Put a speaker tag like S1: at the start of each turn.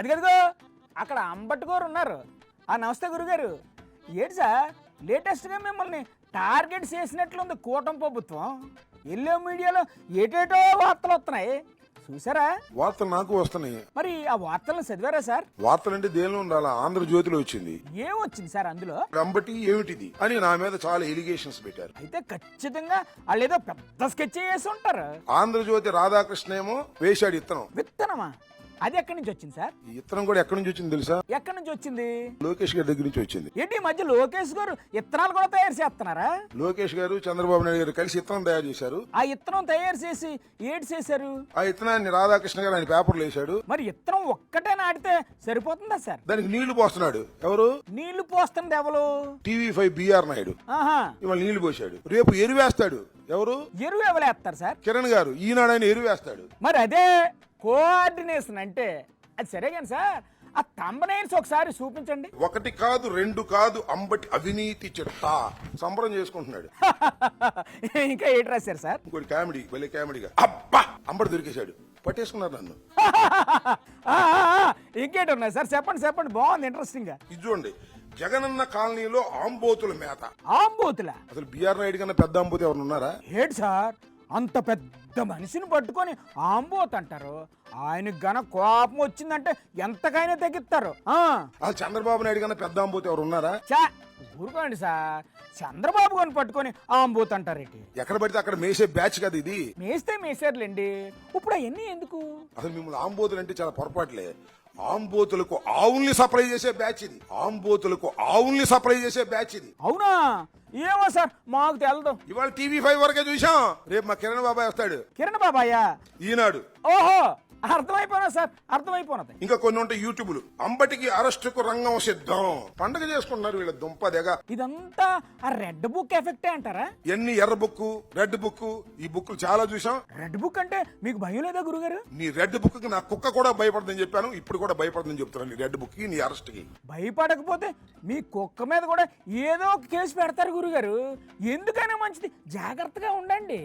S1: అది కదుగో అక్కడ అంబటి గారు ఉన్నారు. నమస్తే గురుగారు. ఏంటి సార్ లేటెస్ట్గా మిమ్మల్ని టార్గెట్ చేసినట్లుంది కూటమి ప్రభుత్వం. ఎల్లో మీడియాలో ఏటేటో వార్తలు వస్తున్నాయి, చూసారా?
S2: వార్తలు నాకు వస్తున్నాయి.
S1: మరి ఆ వార్తలను చదివారా సార్?
S2: వార్తలంటే దేనిలో ఉండాలా? ఆంధ్రజ్యోతిలో వచ్చింది.
S1: ఏమొచ్చింది సార్ అందులో?
S2: అంబటి ఏమిటిది అని నా మీద చాలా ఎలిగేషన్స్ పెట్టారు.
S1: అయితే ఖచ్చితంగా వాళ్ళు ఏదో పెద్ద స్కెచ్ చేసి ఉంటారు.
S2: ఆంధ్రజ్యోతి రాధాకృష్ణ ఏమో వేశాడు ఇత్తనం.
S1: విత్తనమా? అది ఎక్కడి నుంచి వచ్చింది సార్?
S2: ఈ ఇత్తనం కూడా ఎక్కడి నుంచి వచ్చింది తెలుసా?
S1: ఎక్కడి నుంచి వచ్చింది?
S2: లోకేష్ గారి దగ్గర నుంచి వచ్చింది.
S1: ఏంటి ఈ మధ్య లోకేష్ గారు ఇత్తనాలు కూడా తయారు చేస్తున్నారా?
S2: లోకేష్ గారు చంద్రబాబు నాయుడు గారు కలిసి ఇత్తనం తయారు చేశారు.
S1: ఆ ఇత్తనం తయారు చేసి ఏడు చేశారు?
S2: ఆ ఇత్తనాన్ని రాధాకృష్ణ గారు ఆయన పేపర్లో వేశాడు.
S1: మరి ఇత్తనం ఒక్కటే నాటితే సరిపోతుందా సార్?
S2: దానికి నీళ్లు పోస్తున్నాడు ఎవరు?
S1: నీళ్లు పోస్తుంది ఎవరు?
S2: TV5 బిఆర్ నాయుడు
S1: ఆహా,
S2: ఇవాళ నీళ్లు పోశాడు. రేపు ఎరువేస్తాడు ఎవరు?
S1: ఎరువు ఎవరేస్తారు సార్?
S2: కిరణ్ గారు ఈనాడు ఆయన ఎరువేస్తాడు.
S1: మరి అదే కోఆర్డినేషన్ అంటే. అది సరే కానీ సార్ ఆ తంబనైన్స్ ఒకసారి చూపించండి.
S2: ఒకటి కాదు రెండు కాదు అంబటి అవినీతి చిట్టా సంబరం చేసుకుంటున్నాడు.
S1: ఇంకా ఏంటి రాశారు సార్?
S2: ఇంకోటి కామెడీ, భలే కామెడీగా అబ్బా అంబటి దొరికేశాడు, పట్టేసుకున్నారు నన్ను.
S1: ఇంకేంటి ఉన్నాయి సార్? చెప్పండి చెప్పండి, బాగుంది, ఇంట్రెస్టింగ్ గా.
S2: ఇది చూడండి, జగనన్న కాలనీలో ఆంబోతుల మేత.
S1: ఆంబోతులా?
S2: అసలు బిఆర్ నాయుడు కన్నా పెద్ద ఆంబోతు ఎవరు ఉన్నారా?
S1: ఏంటి సార్ అంత పెద్ద మనిషిని పట్టుకొని ఆంబోత్ అంటారు? ఆయనకు గన కోపం వచ్చిందంటే ఎంతకైనా తెగిస్తారు.
S2: అసలు చంద్రబాబు నాయుడు కన్నా పెద్ద ఆంబోతు ఎవరు ఉన్నారా?
S1: ఊరుకోండి సార్, చంద్రబాబు గారిని పట్టుకొని ఆంబోత్ అంటారేంటి?
S2: ఎక్కడ పడితే అక్కడ మేసే బ్యాచ్ కదా ఇది.
S1: మేస్తే మేసారులేండి, ఇప్పుడు అవన్నీ ఎందుకు?
S2: అసలు మిమ్మల్ని ఆంబోతులు అంటే చాలా పొరపాట్లే. ఆంబోతులకు ఆవుల్ని సప్లై చేసే బ్యాచ్ ఇది. ఆంబోతులకు ఆవుల్ని సప్లై చేసే బ్యాచ్ ఇది.
S1: అవునా? ఏమో సార్ మాకు తెలదు.
S2: ఇవాళ TV5 వరకే చూసాం, రేపు మా కిరణ్ బాబాయ్ వస్తాడు.
S1: కిరణ్ బాబాయా?
S2: ఈనాడు.
S1: ఓహో, అర్థమైపోయినా సార్, అర్థమైపోయినది.
S2: ఇంకా కొన్ని ఉంటాయి యూట్యూబ్లు. అంబటికి అరెస్టుకు రంగం సిద్ధం. పండగ చేసుకుంటున్నారు వీళ్ళ దుంపదెగ.
S1: ఇదంతా ఆ రెడ్ బుక్ ఎఫెక్టే అంటారా?
S2: ఎన్ని ఎర్ర బుక్, రెడ్ బుక్, ఈ బుక్ చాలా చూసాం.
S1: రెడ్ బుక్ అంటే మీకు భయం లేదా గురుగారు?
S2: నీ రెడ్ బుక్ కి నా కుక్క కూడా భయపడదని చెప్పాను, ఇప్పుడు కూడా భయపడదని చెప్తున్నాను. నీ రెడ్ బుక్ కి, నీ అరెస్ట్ కి
S1: భయపడకపోతే మీ కుక్క మీద కూడా ఏదో ఒక కేసు పెడతారు గురుగారు. ఎందుకైనా మంచిది, జాగ్రత్తగా ఉండండి.